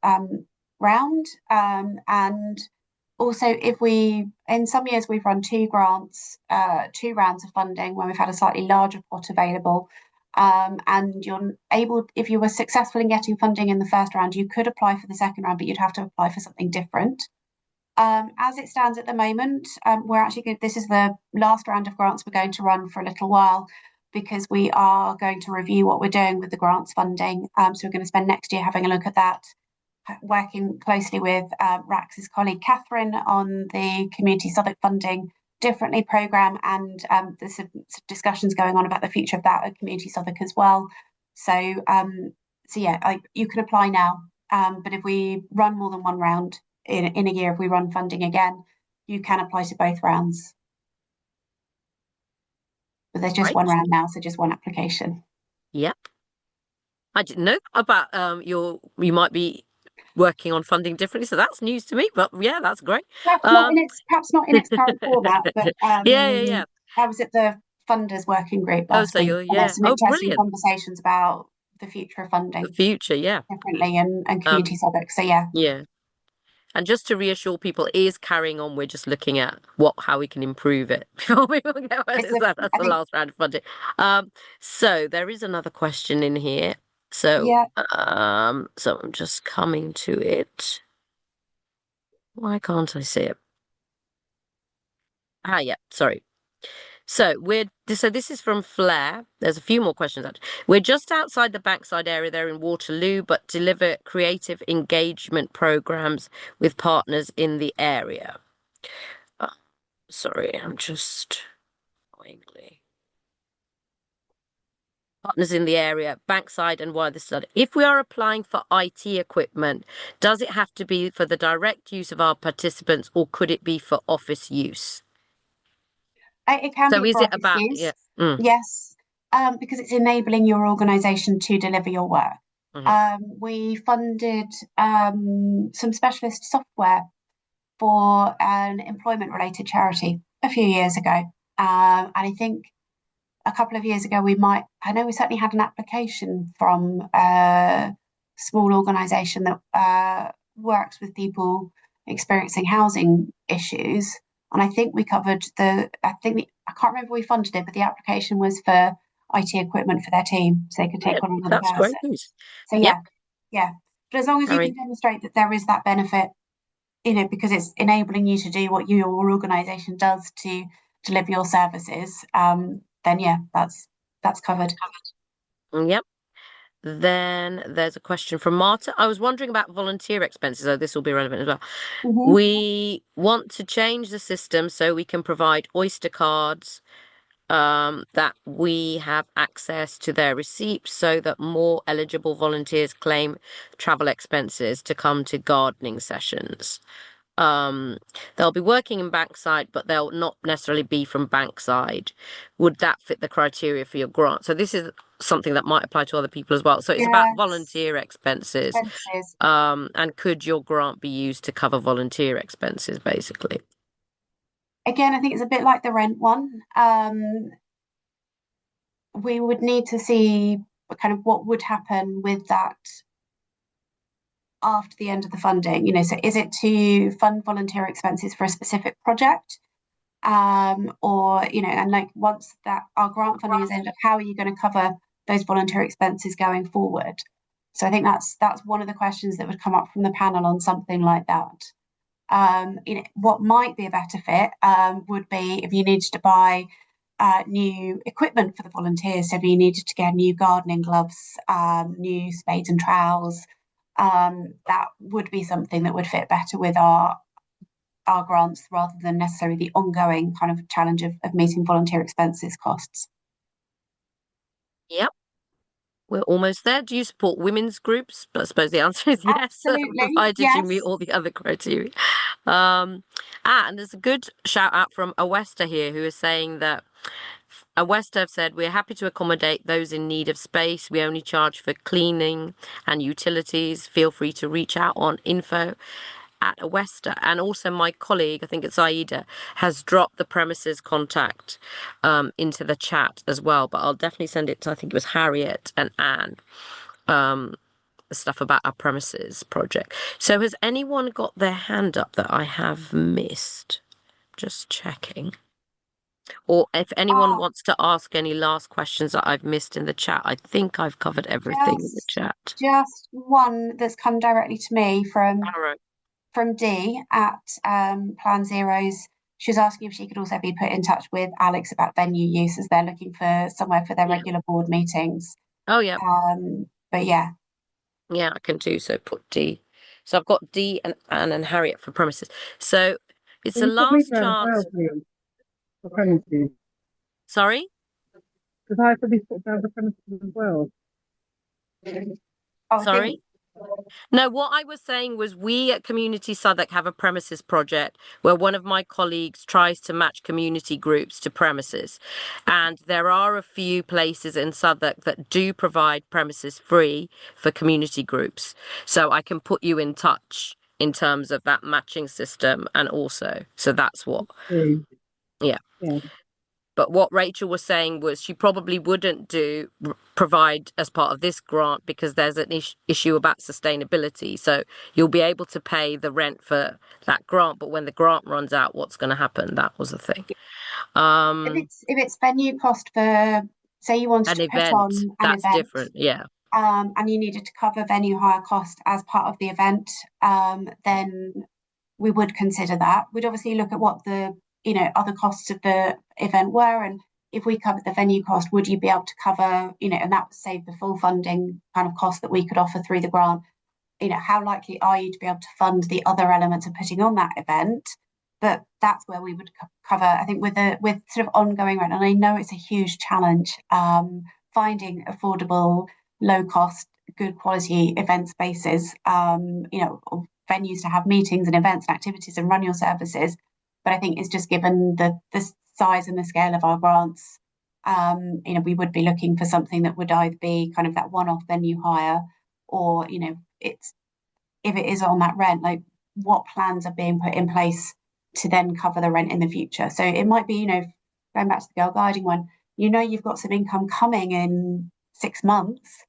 round. And also, if in some years we've run two grants, two rounds of funding when we've had a slightly larger pot available. And if you were successful in getting funding in the first round, you could apply for the second round, but you'd have to apply for something different. As it stands at the moment, this is the last round of grants we're going to run for a little while, because we are going to review what we're doing with the grants funding. So we're going to spend next year having a look at that, working closely with Rax's colleague Catherine on the Community Southwark Funding Differently programme, and there's some discussions going on about the future of that at Community Southwark as well. So yeah, you can apply now, but if we run more than one round in a year, if we run funding again, you can apply to both rounds. but there's just Right. one round now, so just one application. Yep. I didn't know about you might be working on funding differently, so that's news to me. But yeah, that's great. Um, Perhaps not in its current format, but yeah. I was at the funders working group Oh, last so week, you're and there's some oh, interesting brilliant. conversations about the future of The funding future, yeah. differently and Community Um, Southwark. So yeah, yeah. And just to reassure people, it is carrying on. We're just looking at how we can improve it before we get that's I the think last round of funding. So there is another question in here. So yeah, so I'm just coming to it. Why can't I see it? Ah, yeah, sorry. So this is from Flair. There's a few more questions actually. We're just outside the Bankside area there in Waterloo, but deliver creative engagement programs with partners in the area. Uh, sorry, I'm just annoyingly. Partners in the area, Bankside and why the study. If we are applying for IT equipment, does it have to be for the direct use of our participants or could it be for office use? it can So be is for it office about, yeah. use. Yes, because it's enabling your organisation to deliver your work. Mhm. We funded some specialist software for an employment related charity a few years ago. And I think a couple of years ago, I know we certainly had an application from a small organisation that works with people experiencing housing issues. And I think we covered I can't remember if we funded it, but the application was for IT equipment for their team so they could take Brilliant. on another That's person. great news. So Yep. yeah. But as long as you can Harry. demonstrate that there is that benefit, because it's enabling you to do what your organisation does to deliver your services, then yeah, that's covered. Yep. Then there's a question from Marta. I was wondering about volunteer expenses. Oh, this will be relevant as well. Hmm. We want to change the system so we can provide Oyster cards that we have access to their receipts so that more eligible volunteers claim travel expenses to come to gardening sessions. Um, they'll be working in Bankside, but they'll not necessarily be from Bankside. Would that fit the criteria for your grant? So this is something that might apply to other people as well. So it's about Yes, volunteer expenses. expenses. And could your grant be used to cover volunteer expenses, basically? Again, I think it's a bit like the rent one. We would need to see kind of what would happen with that after the end of the funding. So is it to fund volunteer expenses for a specific project? Or and like once that our grant funding is ended, how are you going to cover those volunteer expenses going forward? So I think that's one of the questions that would come up from the panel on something like that. What might be a better fit would be if you needed to buy new equipment for the volunteers. So if you needed to get new gardening gloves, new spades and trowels, that would be something that would fit better with our grants rather than necessarily the ongoing kind of challenge of meeting volunteer expenses costs. Yep. We're almost there. Do you support women's groups? But I suppose the answer is yes, Absolutely, provided you meet yes. all the other criteria. And there's a good shout out from Awesta here who is saying that Awesta have said, we're happy to accommodate those in need of space. We only charge for cleaning and utilities. Feel free to reach out on info at Awesta. And also my colleague, I think it's Aida, has dropped the premises contact into the chat as well. But I'll definitely send it to, I think it was Harriet and Anne, the stuff about our premises project. So has anyone got their hand up that I have missed? Just checking. Or if anyone Uh, wants to ask any last questions that I've missed in the chat, I think I've covered everything in the just chat. just one that's come directly to me All right. from Dee at Plan Zeros. She was asking if she could also be put in touch with Alex about venue use as they're looking for somewhere for their Yeah. regular board meetings. Oh, yeah. But yeah, Yeah, I can do so. Put D. So I've got D and Anne and Harriet for premises. So it's Can a you put me last down as well, chance. please, for premises? Sorry? Because I have to be put down for premises as well. oh, I think Sorry? No, what I was saying was we at Community Southwark have a premises project where one of my colleagues tries to match community groups to premises. And there are a few places in Southwark that do provide premises free for community groups. So I can put you in touch in terms of that matching system and also. So that's what, Mm. yeah. Yeah. But what Rachel was saying was she probably wouldn't provide as part of this grant because there's an issue about sustainability. So you'll be able to pay the rent for that grant, but when the grant runs out, what's going to happen? That was the thing. If it's venue cost for, say you wanted An to put event, on an that's event, different. Yeah. and you needed to cover venue hire cost as part of the event, then we would consider that. We'd obviously look at what the other costs of the event were, and if we covered the venue cost, would you be able to cover, and that would save the full funding kind of cost that we could offer through the grant. How likely are you to be able to fund the other elements of putting on that event? But that's where we would cover, I think, with sort of ongoing rent. And I know it's a huge challenge, finding affordable, low cost, good quality event spaces, venues to have meetings and events and activities and run your services. But I think it's just given the size and the scale of our grants, we would be looking for something that would either be kind of that one-off venue hire, or it's, if it is on that rent, like what plans are being put in place to then cover the rent in the future. So it might be, going back to the girl guiding one, you've got some income coming in 6 months.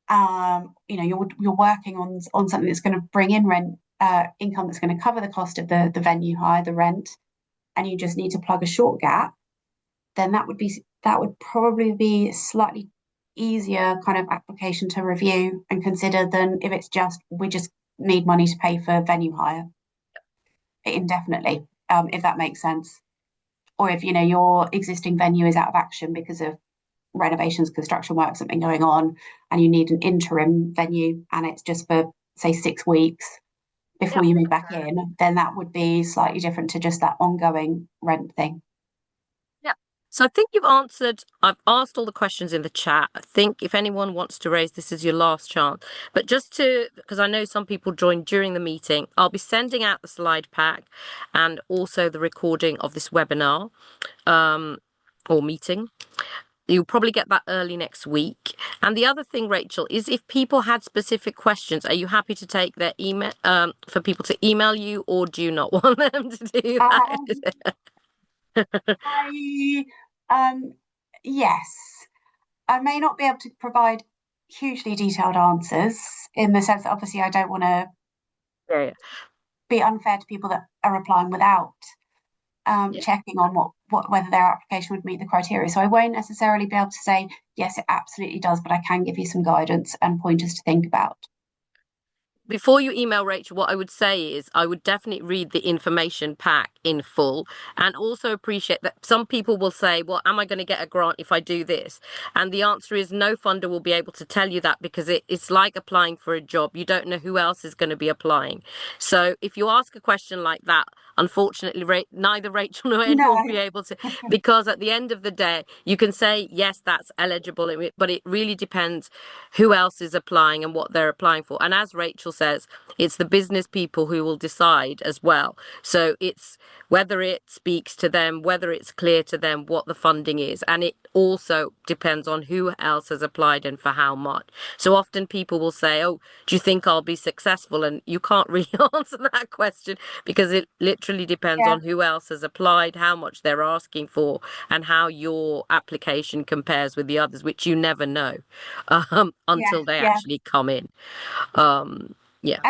You're working on something that's going to bring in rent, income that's going to cover the cost of the venue hire, the rent, and you just need to plug a short gap. Then that would probably be slightly easier kind of application to review and consider than if it's just we just need money to pay for venue hire indefinitely, if that makes sense. Or if your existing venue is out of action because of renovations, construction work, something going on, and you need an interim venue and it's just for say 6 weeks before you move back in, then that would be slightly different to just that ongoing rent thing. Yeah. So I think I've asked all the questions in the chat. I think if anyone wants to raise, this is your last chance. But because I know some people joined during the meeting, I'll be sending out the slide pack and also the recording of this webinar or meeting. You'll probably get that early next week. And the other thing, Rachel, is if people had specific questions, are you happy to take their email, for people to email you, or do you not want them to do that? Yes, I may not be able to provide hugely detailed answers in the sense that obviously I don't want to Yeah. be unfair to people that are applying without checking on whether their application would meet the criteria. So I won't necessarily be able to say, yes, it absolutely does, but I can give you some guidance and pointers to think about. Before you email Rachel, what I would say is I would definitely read the information pack in full, and also appreciate that some people will say, well, am I going to get a grant if I do this? And the answer is no funder will be able to tell you that, because it's like applying for a job. You don't know who else is going to be applying. So if you ask a question like that, unfortunately, neither Rachel nor Ed will be able to, because at the end of the day, you can say, yes, that's eligible, but it really depends who else is applying and what they're applying for. And as Rachel says, it's the business people who will decide as well. So it's whether it speaks to them, whether it's clear to them what the funding is. And it also depends on who else has applied and for how much. So often people will say, oh, do you think I'll be successful? And you can't really answer that question, because it literally depends on who else has applied, how much they're asking for, and how your application compares with the others, which you never know until they actually come in. And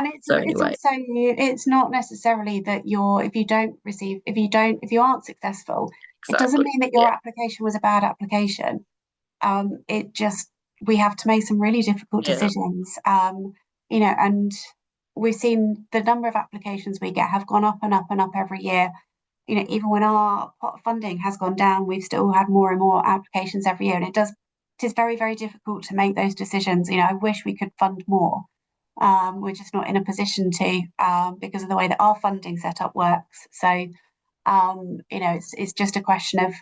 it's also, it's not necessarily that if you aren't successful, it doesn't mean that your application was a bad application. It just, we have to make some really difficult decisions. And we've seen the number of applications we get have gone up and up and up every year. Even when our pot of funding has gone down, we've still had more and more applications every year. And it is very, very difficult to make those decisions. I wish we could fund more. We're just not in a position to, because of the way that our funding setup works. So, it's just a question of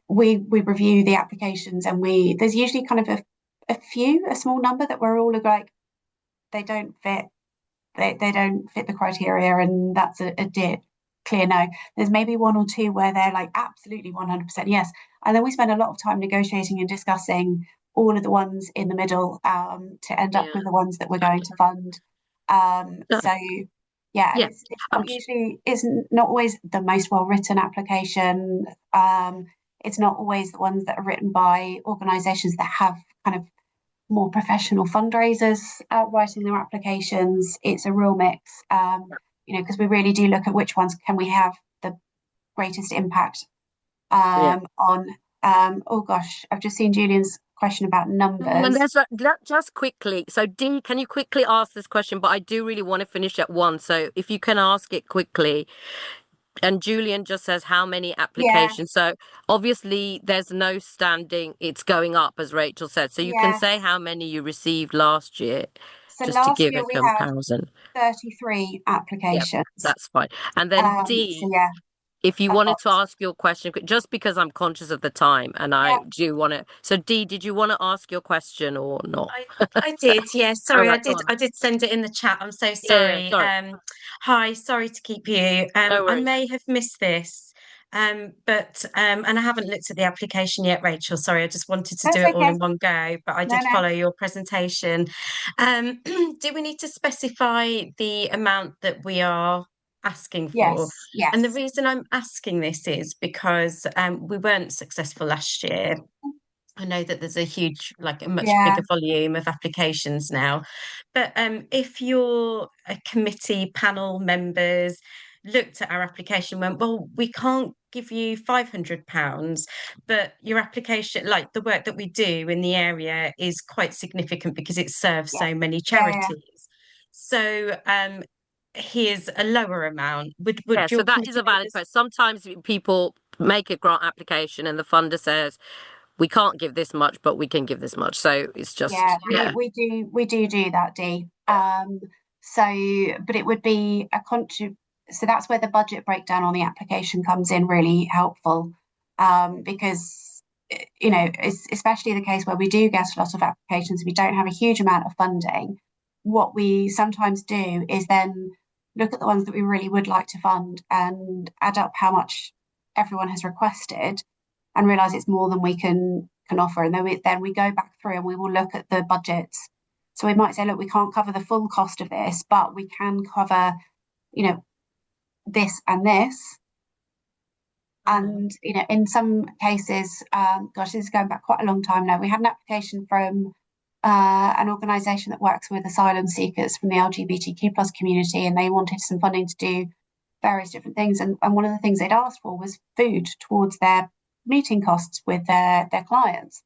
we review the applications, and there's usually kind of a small number that we're all like, they don't fit, they don't fit the criteria, and that's a clear no. There's maybe one or two where they're like absolutely 100% yes, and then we spend a lot of time negotiating and discussing all of the ones in the middle to end up with the ones that we're going to fund. So yeah, and it's usually isn't not always the most well written application. It's not always the ones that are written by organisations that have kind of more professional fundraisers writing their applications. It's a real mix, because we really do look at which ones can we have the greatest impact on. Oh gosh, I've just seen Julian's question about numbers. And just quickly, so Dee, can you quickly ask this question? But I do really want to finish at 1, so if you can ask it quickly. And Julian just says how many applications. So obviously there's no standing, it's going up, as Rachel said. So you can say how many you received last year, so just to give year a we comparison. Had 33 applications. That's fine. And then Dee, if you wanted to ask your question, just because I'm conscious of the time and I do want to. So Dee, did you want to ask your question or not? I did, yeah. Sorry, I did send it in the chat. I'm so sorry. Yeah, Hi, sorry to keep you. I may have missed this. But and I haven't looked at the application yet, Rachel. Sorry, I just wanted to do it all in one go, but I did follow your presentation. Do we need to specify the amount that we are asking for? Yes. And the reason I'm asking this is because we weren't successful last year. I know that there's a huge, like a much bigger volume of applications now. But if your committee panel members looked at our application and went, well, we can't give you £500, but your application, like the work that we do in the area is quite significant because it serves so many charities. So here's a lower amount. Would so that is a valid question. Sometimes people make a grant application and the funder says, we can't give this much, but we can give this much. So it's just we do that, Dee. So, but it would be so that's where the budget breakdown on the application comes in really helpful, because it's especially the case where we do get a lot of applications, we don't have a huge amount of funding. What we sometimes do is then look at the ones that we really would like to fund and add up how much everyone has requested and realize it's more than we can offer, and then we go back through and we will look at the budgets. So we might say, look, we can't cover the full cost of this, but we can cover this and this. And in some cases, gosh, this is going back quite a long time now, we had an application from an organisation that works with asylum seekers from the LGBTQ plus community, and they wanted some funding to do various different things, and one of the things they'd asked for was food towards their meeting costs with their clients,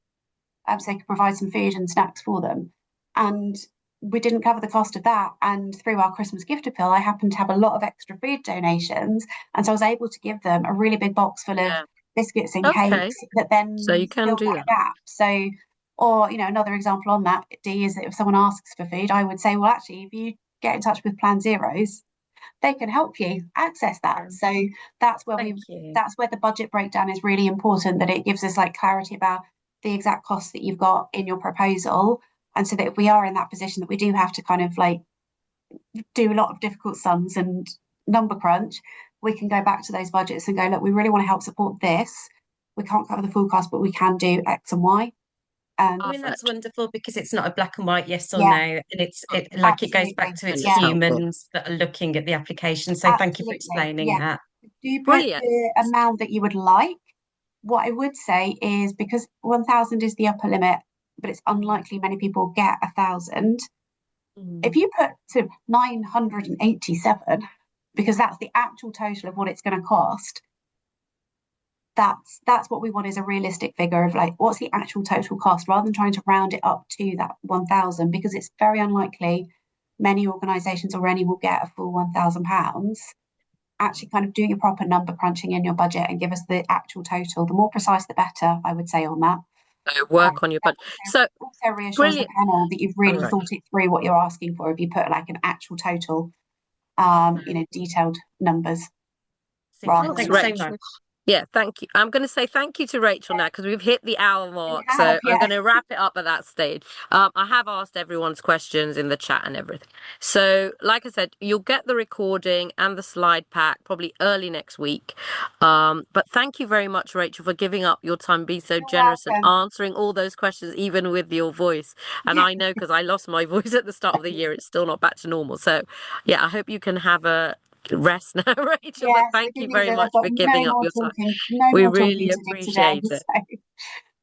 so they could provide some food and snacks for them. And we didn't cover the cost of that, and through our Christmas gift appeal I happened to have a lot of extra food donations, and so I was able to give them a really big box full of biscuits and cakes that then so you can do that gap. So, or another example on that, Dee, is that if someone asks for food, I would say, well, actually, if you get in touch with Plan Zeros, they can help you access that. So that's where that's where the budget breakdown is really important, that it gives us like clarity about the exact costs that you've got in your proposal, and so that if we are in that position that we do have to kind of like do a lot of difficult sums and number crunch, we can go back to those budgets and go, look, we really want to help support this, we can't cover the full cost, but we can do X and Y. I mean, that's wonderful because it's not a black and white yes or no, and it goes back to it's humans that are looking at the application. So thank you for explaining that. Do put the amount that you would like. What I would say is, because 1,000 is the upper limit, but it's unlikely many people get 1,000. If you put to 987, because that's the actual total of what it's going to cost, that's what we want, is a realistic figure of like, what's the actual total cost, rather than trying to round it up to that 1,000, because it's very unlikely many organisations already will get a full £1,000. Actually kind of do your proper number crunching in your budget and give us the actual total. The more precise the better, I would say, on that. Work on your budget. So also reassures the panel that you've really thought it through what you're asking for, if you put like an actual total, detailed numbers. Thanks so much. Yeah, thank you. I'm going to say thank you to Rachel now because we've hit the hour mark. have, So I'm yeah. going to wrap it up at that stage. I have asked everyone's questions in the chat and everything. So, like I said, you'll get the recording and the slide pack probably early next week. But thank you very much, Rachel, for giving up your time, being so You're generous and welcome. answering all those questions, even with your voice. And I know because I lost my voice at the start of the year, it's still not back to normal. So, yeah, I hope you can have a rest now, Rachel, but Yes, the thank good you news very is I've much got for no giving up more your time. talking, no We more talking really to do today. appreciate it. So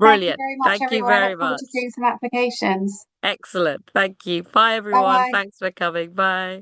thank you Brilliant. very much, Thank you everyone. I very look forward to much. seeing some applications. Excellent. Thank you. Bye, Bye everyone. bye. Thanks for coming. Bye.